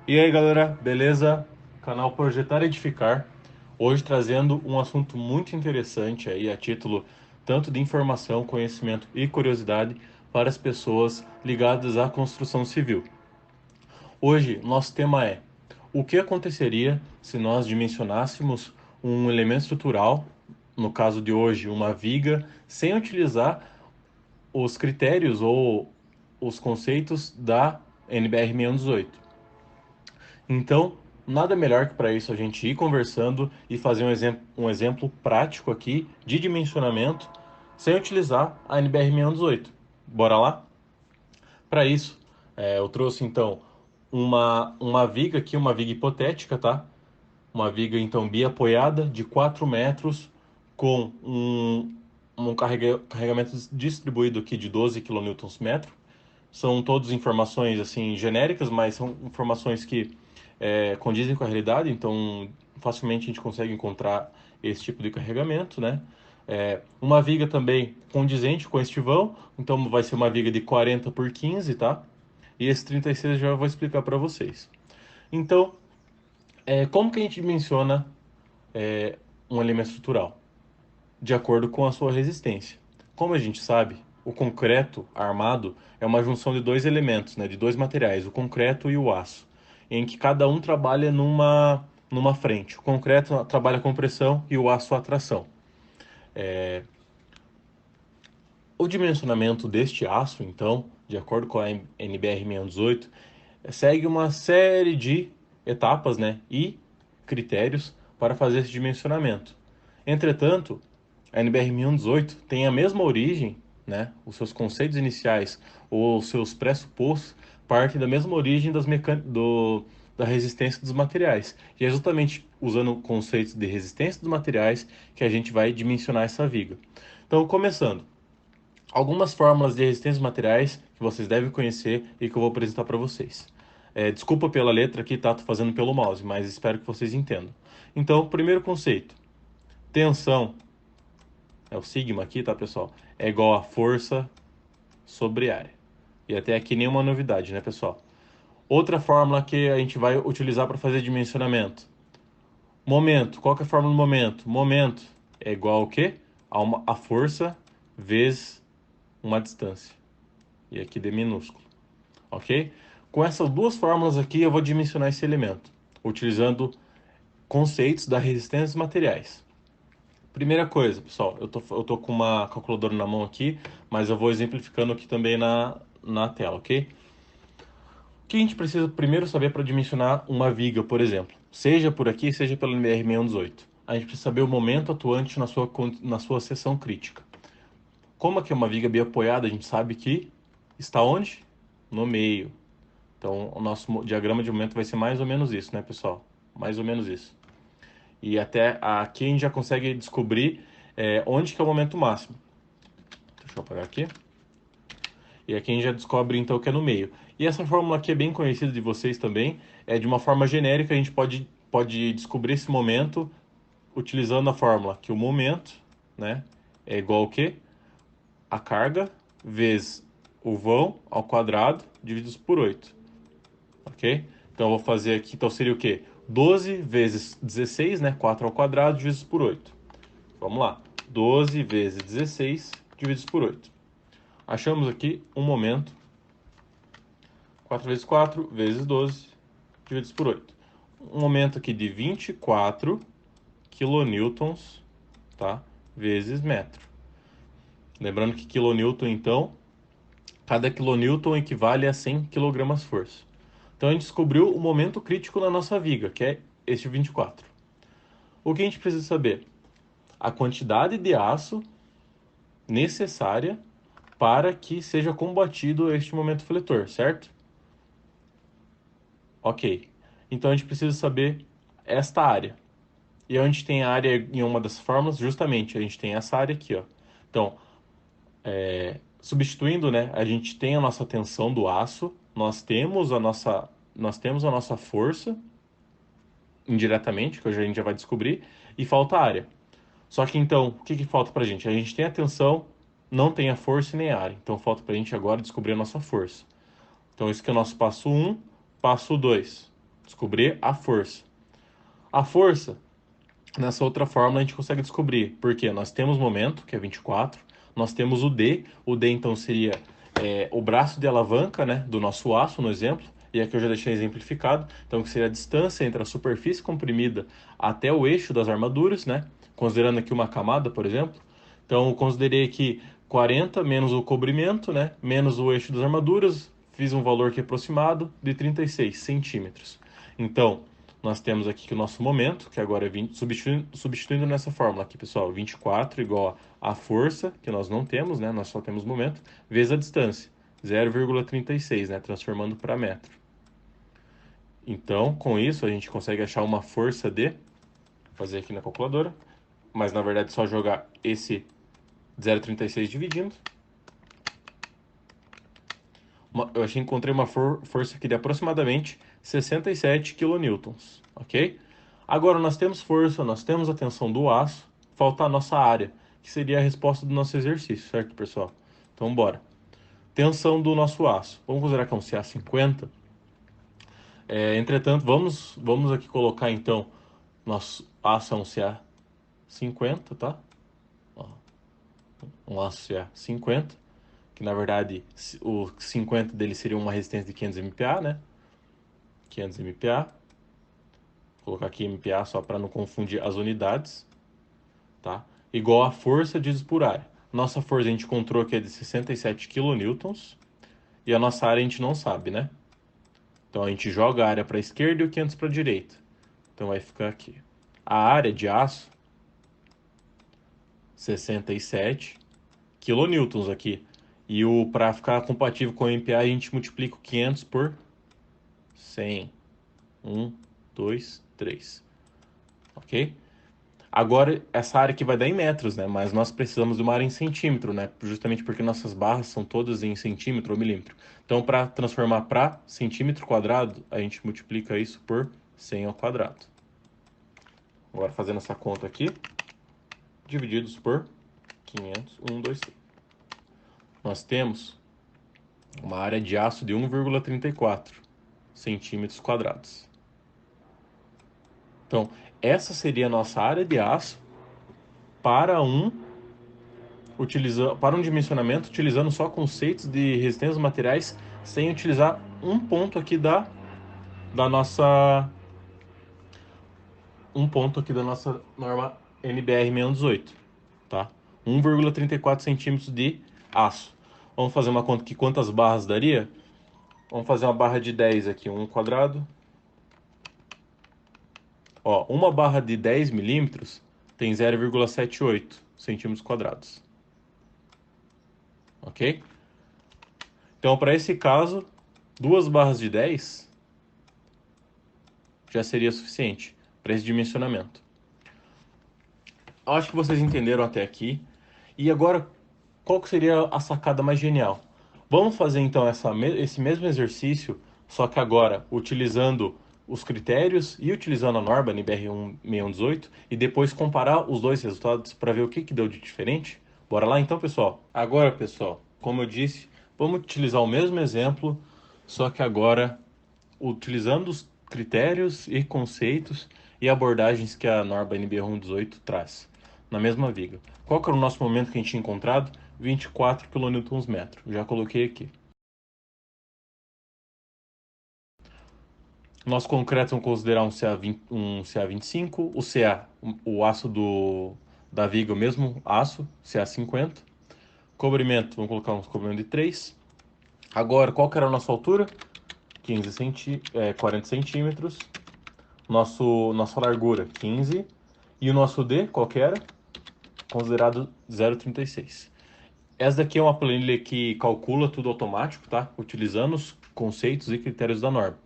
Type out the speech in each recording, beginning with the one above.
E aí galera, beleza? Canal Projetar Edificar. Hoje trazendo um assunto muito interessante aí a título tanto de informação, conhecimento e curiosidade para as pessoas ligadas à construção civil. Hoje nosso tema é: o que aconteceria se nós dimensionássemos um elemento estrutural, no caso de hoje uma viga, sem utilizar os critérios ou os conceitos da NBR 618? Então, nada melhor que para isso a gente ir conversando e fazer um exemplo prático aqui de dimensionamento sem utilizar a NBR 618. Bora lá? Para isso, eu trouxe então uma viga aqui, uma viga hipotética, tá? Uma viga então biapoiada de 4 metros com um carregamento distribuído aqui de 12 kN metro. São todas informações assim genéricas, mas são informações que condizem com a realidade, então facilmente a gente consegue encontrar esse tipo de carregamento, né? Uma viga também condizente com este vão, então vai ser uma viga de 40 por 15, tá? E esse 36 eu já vou explicar para vocês. Então, como que a gente dimensiona um elemento estrutural? De acordo com a sua resistência. Como a gente sabe, o concreto armado é uma junção de dois elementos, né, de dois materiais, o concreto e o aço, em que cada um trabalha numa frente. O concreto trabalha com pressão e o aço a tração. O dimensionamento deste aço, então, de acordo com a NBR 618, segue uma série de etapas, né, e critérios para fazer esse dimensionamento. Entretanto, a NBR 1118 tem a mesma origem, né? Os seus conceitos iniciais ou os seus pressupostos partem da mesma origem da resistência dos materiais. E é justamente usando conceitos de resistência dos materiais que a gente vai dimensionar essa viga. Então, começando. Algumas fórmulas de resistência dos materiais que vocês devem conhecer e que eu vou apresentar para vocês. Desculpa pela letra aqui, tá? Tô fazendo pelo mouse, mas espero que vocês entendam. Então, primeiro conceito. Tensão, o sigma aqui, tá, pessoal? É igual a força sobre área. E até aqui nenhuma novidade, né, pessoal? Outra fórmula que a gente vai utilizar para fazer dimensionamento. Momento. Qual que é a fórmula do momento? Momento é igual ao quê? A força vezes uma distância. E aqui D minúsculo. Ok? Com essas duas fórmulas aqui, eu vou dimensionar esse elemento, utilizando conceitos da resistência dos materiais. Primeira coisa, pessoal, eu tô com uma calculadora na mão aqui, mas eu vou exemplificando aqui também na tela, ok? O que a gente precisa primeiro saber para dimensionar uma viga, por exemplo? Seja por aqui, seja pelo NBR 618. A gente precisa saber o momento atuante na sua seção crítica. Como aqui é uma viga bem apoiada, a gente sabe que está onde? No meio. Então, o nosso diagrama de momento vai ser mais ou menos isso, né, pessoal? Mais ou menos isso. E até aqui a gente já consegue descobrir onde que é o momento máximo. Deixa eu apagar aqui. E aqui a gente já descobre então que é no meio. E essa fórmula aqui é bem conhecida de vocês também. De uma forma genérica, a gente pode descobrir esse momento utilizando a fórmula que o momento, né, é igual ao quê? A carga vezes o vão ao quadrado divididos por 8. Ok? Então eu vou fazer aqui, então seria o quê? 12 vezes 16, né? 4 ao quadrado divididos por 8. Vamos lá. 12 vezes 16 divididos por 8. Achamos aqui um momento. 4 vezes 4 vezes 12 divididos por 8. Um momento aqui de 24 kilonewtons, tá? Vezes metro. Lembrando que kilonewton, então, cada kilonewton equivale a 100 kg-força. Então a gente descobriu o momento crítico na nossa viga, que é este 24. O que a gente precisa saber? A quantidade de aço necessária para que seja combatido este momento fletor, certo? Ok. Então a gente precisa saber esta área. E onde tem a área em uma das fórmulas, justamente, a gente tem essa área aqui, ó. Então, substituindo, né, a gente tem a nossa tensão do aço, nós temos a nossa força indiretamente, que hoje a gente já vai descobrir, e falta a área. Só que então, o que falta pra gente? A gente tem a tensão, não tem a força e nem a área. Então falta pra gente agora descobrir a nossa força. Então isso que é o nosso passo um, passo 2. Descobrir a força. A força, nessa outra fórmula, a gente consegue descobrir, porque nós temos momento, que é 24, nós temos o D então seria o braço de alavanca, né, do nosso aço, no exemplo, e aqui eu já deixei exemplificado, então que seria a distância entre a superfície comprimida até o eixo das armaduras, né, considerando aqui uma camada, por exemplo. Então eu considerei aqui 40 menos o cobrimento, né, menos o eixo das armaduras, fiz um valor aqui aproximado de 36 centímetros. Então, nós temos aqui que o nosso momento, que agora é 20, substituindo nessa fórmula aqui, pessoal, 24 igual a força, que nós não temos, né? Nós só temos momento, vezes a distância, 0,36, né? Transformando para metro. Então, com isso, a gente consegue achar uma força de, vou fazer aqui na calculadora, mas na verdade é só jogar esse 0,36 dividindo. Eu achei que encontrei uma força aqui de aproximadamente 67 kN, ok? Agora nós temos força, nós temos a tensão do aço, falta a nossa área, que seria a resposta do nosso exercício, certo, pessoal? Então, bora. Tensão do nosso aço. Vamos considerar que é um CA50. Entretanto, vamos aqui colocar, então, nosso aço é um CA50, tá? Ó, um aço CA50, que na verdade o 50 dele seria uma resistência de 500 MPa, né? 500 MPa. Vou colocar aqui MPa só para não confundir as unidades, tá? Igual a força dividido por área. Nossa força a gente encontrou que é de 67 kN e a nossa área a gente não sabe, né? Então a gente joga a área para a esquerda e o 500 para a direita. Então vai ficar aqui. A área de aço, 67 kN aqui. E o para ficar compatível com o MPa a gente multiplica o 500 por 100. 1, 2, 3. Ok? Agora, essa área aqui vai dar em metros, né? Mas nós precisamos de uma área em centímetro, né? Justamente porque nossas barras são todas em centímetro ou milímetro. Então, para transformar para centímetro quadrado, a gente multiplica isso por 100 ao quadrado. Agora, fazendo essa conta aqui, divididos por 500, 1, 2, 3. Nós temos uma área de aço de 1,34 centímetros quadrados. Então, essa seria a nossa área de aço para para um dimensionamento utilizando só conceitos de resistência dos materiais sem utilizar um ponto aqui da nossa norma NBR 618, tá? 1,34 centímetros de aço. Vamos fazer uma conta aqui, quantas barras daria? Vamos fazer uma barra de 10 aqui, 1 quadrado. Ó, uma barra de 10 milímetros tem 0,78 centímetros quadrados. Ok? Então, para esse caso, duas barras de 10 já seria suficiente para esse dimensionamento. Acho que vocês entenderam até aqui. E agora, qual que seria a sacada mais genial? Vamos fazer então esse mesmo exercício, só que agora utilizando os critérios e utilizando a norma NBR 6118 e depois comparar os dois resultados para ver o que deu de diferente? Bora lá então, pessoal? Agora, pessoal, como eu disse, vamos utilizar o mesmo exemplo, só que agora utilizando os critérios e conceitos e abordagens que a norma NBR 118 traz na mesma viga. Qual que era o nosso momento que a gente tinha encontrado? 24 kN/m. Já coloquei aqui. Nosso concreto vamos considerar um CA25, o CA, o aço da viga, o mesmo aço, CA50. Cobrimento, vamos colocar um cobrimento de 3. Agora, qual que era a nossa altura? 40 centímetros. Nossa largura, 15. E o nosso D, qual que era? Considerado 0,36. Essa daqui é uma planilha que calcula tudo automático, tá? Utilizando os conceitos e critérios da norma.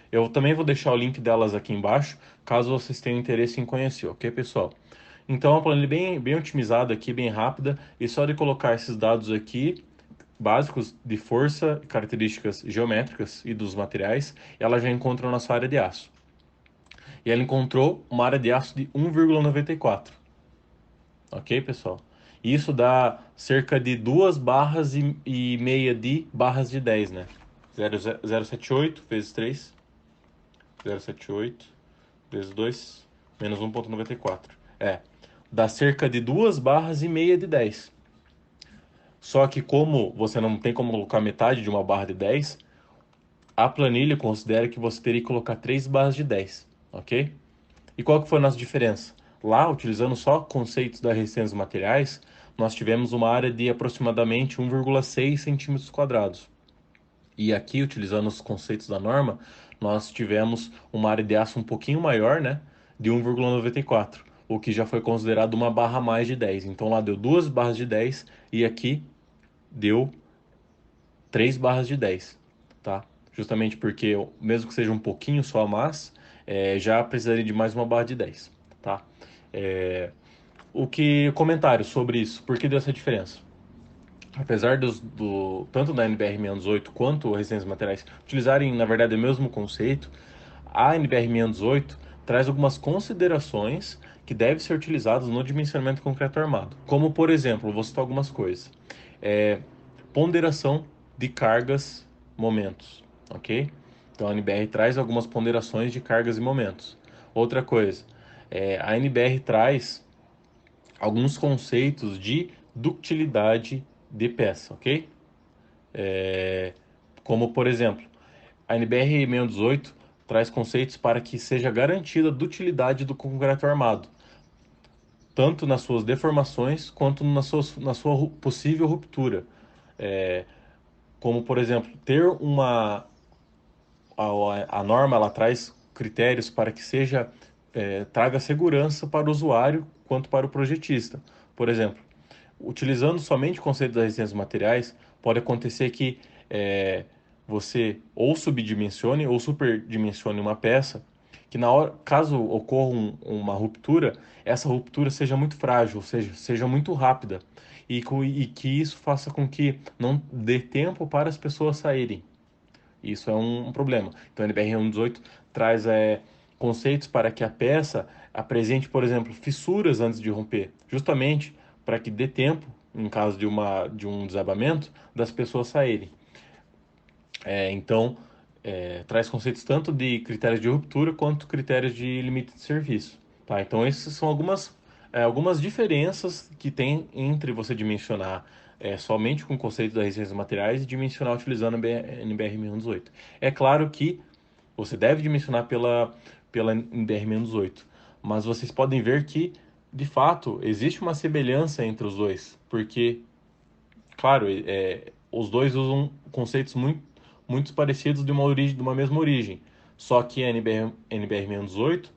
Eu também vou deixar o link delas aqui embaixo, caso vocês tenham interesse em conhecer, ok, pessoal? Então, é uma planilha bem otimizada aqui, bem rápida, e só de colocar esses dados aqui, básicos de força, características geométricas e dos materiais, ela já encontra a nossa área de aço. E ela encontrou uma área de aço de 1,94. Ok, pessoal? Isso dá cerca de 2 barras e meia de barras de 10, né? 0,078 vezes 3. 0,78 vezes 2 menos 1,94. Dá cerca de 2 barras e meia de 10. Só que como você não tem como colocar metade de uma barra de 10, a planilha considera que você teria que colocar 3 barras de 10, ok? E qual que foi a nossa diferença? Lá, utilizando só conceitos da resistência dos materiais, nós tivemos uma área de aproximadamente 1,6 centímetros quadrados. E aqui, utilizando os conceitos da norma, nós tivemos uma área de aço um pouquinho maior, né, de 1,94, o que já foi considerado uma barra a mais de 10. Então lá deu 2 barras de 10 e aqui deu 3 barras de 10, tá? Justamente porque, mesmo que seja um pouquinho só a mais, já precisaria de mais uma barra de 10, tá? Comentário sobre isso, por que deu essa diferença? Apesar tanto da NBR-618 quanto o Resistência Materiais utilizarem, na verdade, o mesmo conceito, a NBR-618 traz algumas considerações que devem ser utilizadas no dimensionamento de concreto armado. Como, por exemplo, vou citar algumas coisas. Ponderação de cargas, momentos, ok? Então a NBR traz algumas ponderações de cargas e momentos. Outra coisa, a NBR traz alguns conceitos de ductilidade de peça, ok? Como, por exemplo, a NBR 618 traz conceitos para que seja garantida a dutilidade do concreto armado, tanto nas suas deformações quanto na sua possível ruptura. Como, por exemplo, ter uma... A norma ela traz critérios para que traga segurança para o usuário quanto para o projetista. Por exemplo, utilizando somente o conceito das resistências materiais, pode acontecer que você ou subdimensione ou superdimensione uma peça, que na hora, caso ocorra uma ruptura, essa ruptura seja muito frágil, ou seja muito rápida, e que isso faça com que não dê tempo para as pessoas saírem. Isso é um problema. Então, a NBR 118 traz conceitos para que a peça apresente, por exemplo, fissuras antes de romper, justamente para que dê tempo, em caso de um desabamento, das pessoas saírem. Então, traz conceitos tanto de critérios de ruptura quanto critérios de limite de serviço. Tá? Então, essas são algumas diferenças que tem entre você dimensionar somente com o conceito das resistências materiais e dimensionar utilizando a NBR 618. É claro que você deve dimensionar pela NBR 618, mas vocês podem ver que, de fato, existe uma semelhança entre os dois, porque, claro, os dois usam conceitos muito parecidos de uma mesma origem, só que a NBR 618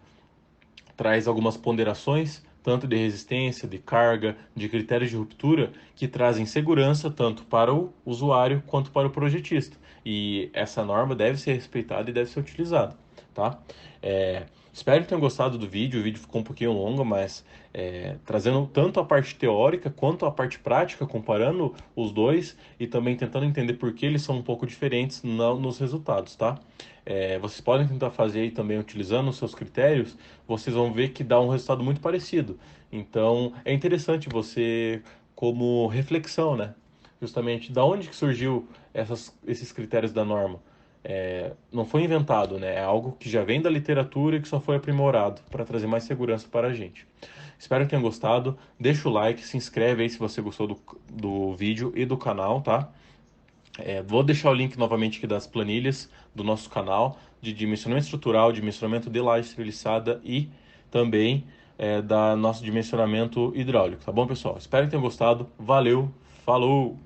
traz algumas ponderações, tanto de resistência, de carga, de critérios de ruptura, que trazem segurança tanto para o usuário quanto para o projetista. E essa norma deve ser respeitada e deve ser utilizada, tá? Espero que tenham gostado do vídeo. O vídeo ficou um pouquinho longo, mas trazendo tanto a parte teórica quanto a parte prática, comparando os dois e também tentando entender por que eles são um pouco diferentes nos resultados, tá? Vocês podem tentar fazer aí também utilizando os seus critérios, vocês vão ver que dá um resultado muito parecido. Então, é interessante você, como reflexão, né? Justamente, da onde que surgiu esses critérios da norma? Não foi inventado, né? É algo que já vem da literatura e que só foi aprimorado para trazer mais segurança para a gente. Espero que tenham gostado. Deixa o like, se inscreve aí se você gostou do vídeo e do canal, tá? Vou deixar o link novamente aqui das planilhas do nosso canal de dimensionamento estrutural, dimensionamento de laje estreliçada e também da nosso dimensionamento hidráulico, tá bom, pessoal? Espero que tenham gostado. Valeu, falou!